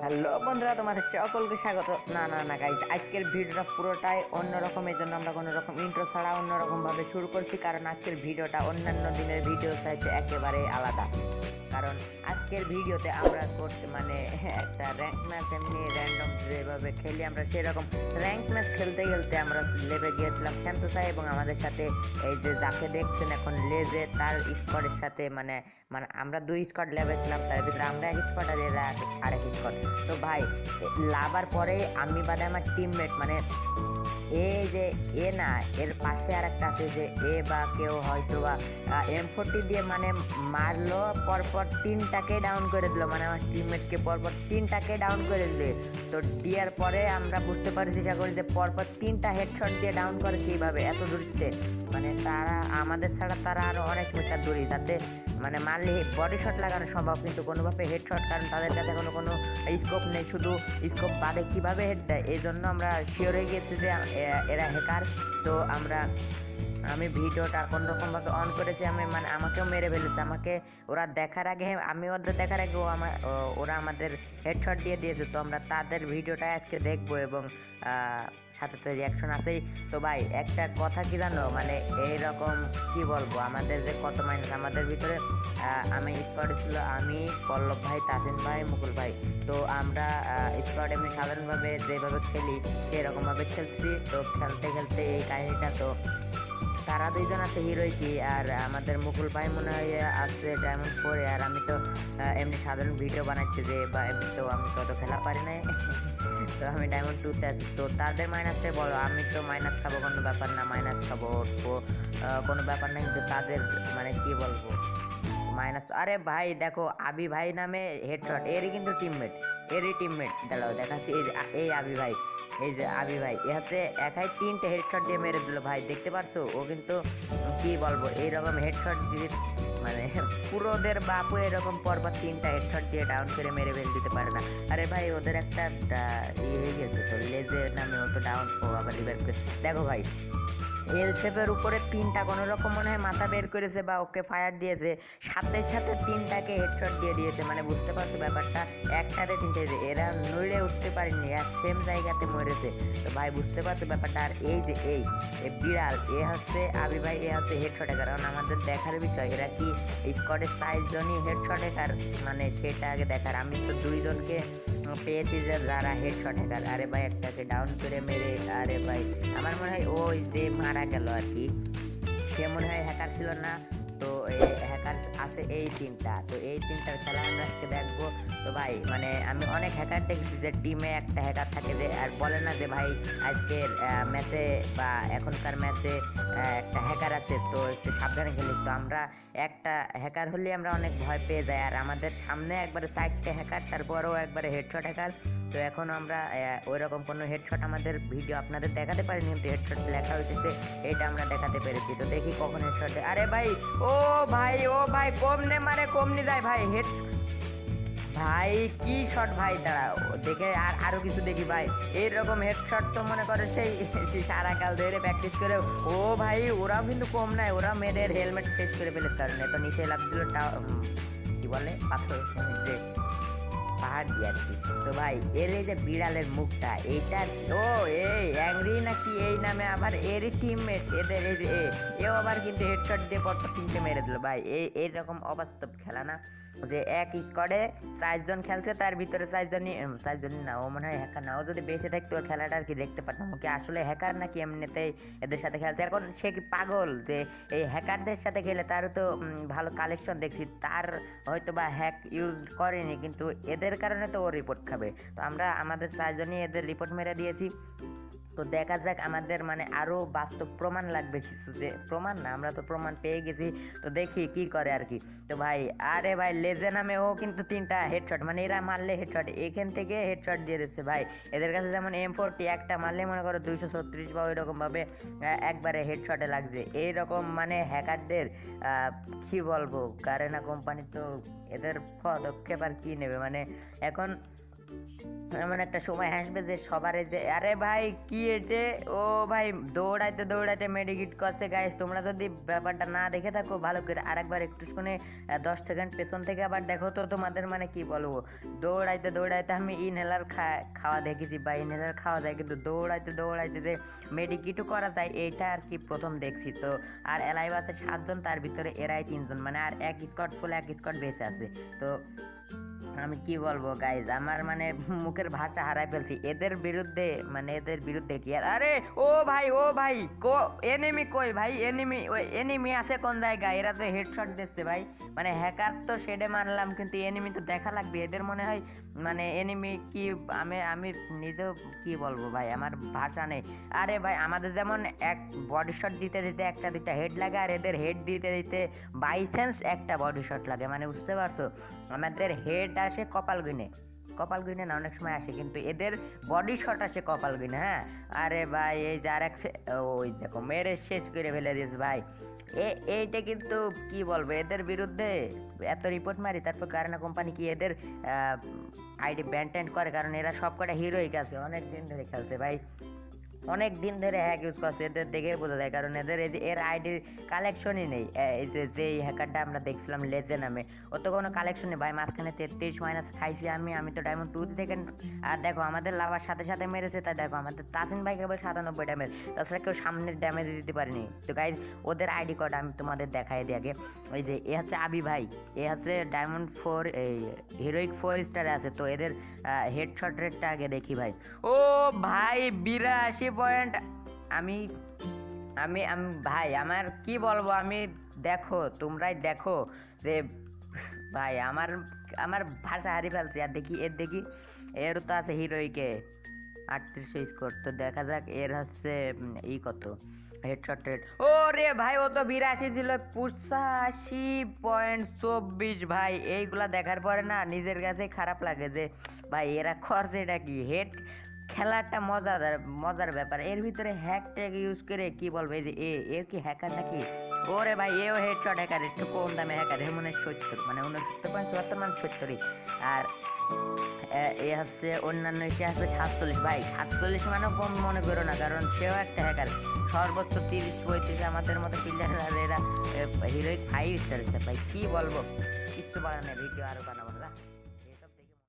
Hello বন্ধুরা, তোমাদের সকলকে স্বাগত। না না না গাইজ, আজকের ভিডিওটা পুরোটাই অন্যরকম। এই জন্য আমরা কোনো রকম ইন্ট্রো ছাড়া অন্যরকম ভাবে শুরু করছি, কারণ আজকের ভিডিওটা অন্যান্য দিনের ভিডিও চাইতে একেবারে আলাদা। কারণ আজকের ভিডিওতে আমরা করতে একটা র্যাঙ্ক ম্যাচ এমনি র্যান্ডম যেভাবে খেলি আমরা সেরকম র্যাঙ্ক ম্যাচ খেলতে খেলতে আমরা লেবে গিয়েছিলাম শ্যান্তসাই, এবং আমাদের সাথে এই যে যাকে দেখছেন এখন লেজে তার স্কোয়াডের সাথে মানে মানে আমরা দুই স্কোয়াড লেবেছিলাম, তার ভিতরে আমরা এক স্কোয়াড আর এরা আরেক স্কোয়াড। তো ভাই লাভার পরে আমি বাদে আমার টিমমেট এই যে এ না, এর পাশে আর একটা আছে যে এ বা কেউ হয়তো বা M40 দিয়ে মারলো, পরপর তিনটাকে ডাউন করে দিল, আমার টিমমেটকে পরপর তিনটাকে ডাউন করে দিলে। তো দেওয়ার পরে আমরা বুঝতে পারি চেষ্টা করি যে পরপর তিনটা হেডশট দিয়ে ডাউন করে কীভাবে এত দূরত্বে, তারা আমাদের ছাড়া তারা আরও অনেক মিটার দূরে, যাতে মারলে বডি শট লাগানো সম্ভব কিন্তু কোনোভাবে হেডশট, কারণ তাদের কাছে কোনো স্কোপ নেই, শুধু স্কোপ বাদে কীভাবে হেড দেয়। এই জন্য আমরা শিওর হয়ে গিয়েছি যে এরা হ্যাকার। তো আমি ভিডিওটা কোনোরকমভাবে অন করেছি, আমি আমাকেও মেরে ফেলেছে, আমাকে ওরা দেখার আগে আমি ওদের দেখার আগে ওরা আমাদের হেডশট দিয়ে দিয়েছে। তো আমরা তাদের ভিডিওটা আজকে দেখবো, এবং সাথে তো রিয়াকশন আছেই। তো ভাই একটা কথা কি জানো, এইরকম কি বলবো, আমাদের যে কত মাইনাস আমাদের ভিতরে আমি স্কোয়াডে ছিল আমি, পল্লব ভাই, তাসিন ভাই, মুকুল ভাই। তো আমরা স্কোয়াড এমনি সাধারণভাবে যেভাবে খেলি সেরকমভাবে খেলছি। তো খেলতে খেলতে এই কাহিনিটা, তো তারা দুইজন আছে হিরোইকি, আর আমাদের মুকুল ভাই মনে হয় আসছে ডায়মন্ড 4, আর আমি তো এমনি সাধারণ ভিডিও বানাচ্ছি যে, বা এমনি তো আমি তত খেলা পারি নাই। তো আমি ডায়মন্ড 2-তে আছি। তো তাদের মাইনাসে বলো, আমি তো মাইনাস খাবো কোনো ব্যাপার না, মাইনাস খাবো কোনো ব্যাপার না, কিন্তু তাদের কি বলবো মাইনাস। আরে ভাই দেখো, আবি ভাই নামে হেডশট, এরই টিমমেট দাঁড়াও দেখাচ্ছি, এই আবি ভাই, এই যে আবি ভাই এ হাতে একাই তিনটে হেডশট দিয়ে মেরে দিল ভাই, দেখতে পারছো? ও কিন্তু কি বলবো এইরকম হেডশট দিয়ে পুরোদের বাপু এরকম পরপর তিনটা হেডশট দিয়ে ডাউন করে মেরে ফেল দিতে পারে না। আরে ভাই ওদের একটা হয়ে গেছে, তো লেজের নামে ও তো ডাউন আবার রিভাইভ করে। দেখো ভাই এল শেপের উপরে তিনটা কোনো রকম মনে হয় মাথা বের করেছে বা ওকে ফায়ার দিয়েছে, সাথে সাথে তিনটাকে হেডশট দিয়ে দিয়েছে, বুঝতে পারছো ব্যাপারটা, একটাতে তিনটে, এরা নড়ে উঠতে পারেনি, আর সেম জায়গাতে মরেছে। তো ভাই বুঝতে পারছো ব্যাপারটা। আর এই যে এই বিড়াল, এ হচ্ছে আবি ভাই, এ হচ্ছে হেডশটে, কারণ আমাদের দেখার বিষয় এরা কি স্কোয়াডের 5 জনই হেডশটে, কার সেটা আগে দেখার। আমি তো দুইজনকে পেয়েছি যে যারা হেডশট হ্যাকার। আরে ভাই একটাকে ডাউন করে মেরে, আরে ভাই আমার মনে হয় ওই যে মারা গেল আর কি, সে মনে হয় হ্যাকার ছিল না। তো হ্যাকার আছে এই তিনটা, তো এই তিনটার খেলা আমরা আজকে দেখবো। তো ভাই আমি অনেক হ্যাকার দেখেছি যে টিমে একটা হ্যাকার থাকে যে, আর বলে না যে ভাই আজকের ম্যাচে বা এখনকার ম্যাচে একটা হ্যাকার আছে, তো একটু সাবধানে খেলি। তো আমরা একটা হ্যাকার হলে আমরা অনেক ভয় পেয়ে যাই, আর আমাদের সামনে একবারে 4টে হ্যাকার, তারপরেও একবারে হেডশট হ্যাকার। তো এখন আমরা ওই রকম কোনো হেডশট আমাদের ভিডিও আপনাদের দেখাতে পারিনি, কিন্তু হেডশট লেখা হয়েছে এটা আমরা দেখাতে পেরেছি। তো দেখি কখন হেডশট। আরে ভাই ও ভাই কমনে মারে কমনি যায় ভাই, হেড ভাই কি শট ভাই, দাঁড়াও দেখে আরো কিছু দেখি ভাই। এইরকম হেডশট তো মনে করে সেই সারা কাল ধরে প্র্যাকটিস করে। ও ভাই ওরাও কিন্তু কম নাই, ওরা মেয়েদের হেলমেট টেচ করে ফেলেছে, কারণ তো নিচে লাভ দিল কি বলে পাথর পাহাড় দিয়ে আর কি। তো ভাই এর এই যে বিড়ালের মুখটা, এইটা ও এই অ্যাংরি নাকি এই নামে আবার এরই টিমমেট, এদের এই যে এও আবার কিন্তু হেডশট দিয়ে পরপর তিনটে মেরে দিল ভাই। এইরকম অবাস্তব খেলা না, যে এক স্কোয়াডে 4 জন খেলছে, তার ভিতরে 4 জনই না, ও মনে হয় হ্যাকার না। ও যদি বেঁচে থাকতো ওর খেলাটা আর কি দেখতে পারতাম, ওকে আসলে হ্যাকার নাকি এমনিতেই এদের সাথে খেলছে। এখন সে কি পাগল যে এই হ্যাকারদের সাথে খেলে? তারও তো ভালো কালেকশন দেখছি, তার হয়তো বা হ্যাক ইউজ করেনি, কিন্তু এদের কারণে তো ও রিপোর্ট খাবে। তো আমরা আমাদের 4 জনই এদের রিপোর্ট মেরে দিয়েছি। তো দেখা যাক, আমাদের আরো বাস্তব প্রমাণ লাগবে কিছু, যে প্রমাণ না, আমরা তো প্রমাণ পেয়ে গেছি। তো দেখি কি করে আর কি। তো ভাই আরে ভাই লেজে নামে ও কিন্তু তিনটা হেডশট, এরা মারলে হেডশট এখান থেকে হেডশট দিয়ে দিচ্ছে ভাই। এদের কাছে যেমন M40 একটা মারলে মনে করো 236 বা ওই রকম ভাবে একবারে হেডশটে লাগছে। এইরকম হ্যাকারদের কি বলবো, গারেনা কোম্পানি তো এদের পদক্ষেপ আর কি নেবে, এখন এমন একটা সময় আসবে যে সবারে যে আরে ভাই কি এটে ও ভাই দৌড়াইতে দৌড়াইতে মেডিকেট করছে গাইস। তোমরা যদি ব্যাপারটা না দেখে থাকো ভালো করে আরেকবার একটু শুনে 10 সেকেন্ড পেছন থেকে আবার দেখো তো তোমাদের মানে কি বলবো, দৌড়াইতে দৌড়াইতে আমি ইনহেলার খাওয়া দেখেছি বা ইনহেলার খাওয়া যায়, কিন্তু দৌড়াইতে দৌড়াইতে যে মেডিকেটও করা যায় এইটা আর কি প্রথম দেখছি। তো আর এলাইভ আছে 7 জন, তার ভিতরে এরাই 3 জন, মানে আর এক স্কোয়াড ফুলে এক স্কোয়াড বেঁচে আছে। তো আমি কি বলবো গাইজ, আমার মানে মুখের ভাষা হারাই ফেলছি এদের বিরুদ্ধে, মানে এদের বিরুদ্ধে কি আর আরে ও ভাই এনিমি কই ভাই, এনিমি ওই এনিমি আছে কোন জায়গায়, এরা তো হেডশট দিচ্ছে ভাই। মানে হ্যাকার তো শেডে মারলাম, কিন্তু এনিমি তো দেখা লাগবে এদের মনে হয়, মানে এনিমি কি আমি নিজেও কি বলবো ভাই, আমার ভাষা নেই। আরে ভাই আমাদের যেমন এক বডি শট দিতে দিতে একটা দুটা হেড লাগে, আর এদের হেড দিতে দিতে বাই চান্স একটা বডি শট লাগে, মানে বুঝতে পারছো, আমাদের হেড আসে কপাল গুইনে না অনেক সময় আসে, কিন্তু এদের বডি শট আসে কপাল গুইনে। হ্যাঁ আরে ভাই এই যে আর এক ওই দেখো মেরে শেষ করে ফেলে দিস ভাই। এইটা কিন্তু কি বলবো, এদের বিরুদ্ধে এত রিপোর্ট মারি, তারপর কারণা কোম্পানি কি এদের আইডি ব্যান ট্যান করে, কারণ এরা সব কটা হিরোইক আছে, অনেক দিন ধরে খেলছে ভাই, অনেক দিন ধরে হ্যাক ইউজ করছে, এদের দেখে বোঝা যায়, কারণ এদের এর আইডির কালেকশনই নেই। এই যে হ্যাকারটা আমরা দেখছিলাম লেজে নামে, ও তো কোনো কালেকশন নেই ভাই, মাঝখানে 33 মাইনাস খাইছি আমি তো ডায়মন্ড 2 থেকে। আর দেখো আমাদের লাভার সাথে সাথে মেরেছে, তাই দেখো আমাদের তাসিন ভাই কেবল 97 ড্যামেজ, তাছাড়া কেউ সামনের ড্যামেজ দিতে পারেনি। তো গাইজ ওদের আইডি কোড আমি তোমাদের দেখাই দিই আগে। ওই যে এ হচ্ছে আবি ভাই, এ হচ্ছে ডায়মন্ড 4 এই হিরোইক 4 স্টারে আছে। তো এদের হেডশট রেটটা আগে দেখি ভাই। ও ভাই 82 পয়েন্ট। আমি আমি আমি ভাই আমার কি বলবো, আমি দেখো তোমরাই দেখো যে ভাই আমার আমার ভাষা হারিয়ে ফেলছি। আর দেখি এর তো আছে হিরোইকে 38 স্কোর। তো দেখা যাক এর হচ্ছে কত হেডশট রেট। ও রে ভাই ও তো 82 ছিল, 85.24 ভাই। এইগুলা দেখার পরে না নিজের কাছে খারাপ লাগে যে ভাই এরা করছে এটা কি, হেড খেলাটা মজার ব্যাপার, এর ভিতরে হ্যাক ট্যাগ ইউজ করে কি বলবো, এই যে এ কি হ্যাকার নাকি? ওরে ভাই এও হেডশট হ্যাকার, একটু কম দামে হ্যাকার, এর মনে 70 মানে 69.74 মানে 70। আর এ হচ্ছে অন্যান্য সে আসবে 47 ভাই, 47 মানে কম মনে করো না, কারণ সেও একটা হ্যাকার। সর্বোচ্চ 30-35 আমাদের মতো প্লেয়ার, আর এরা হিরোইক 5 স্টার ভাই, কি বলবো, কিচ্ছু বলার নেই, ভিডিও আরো বানাবো না।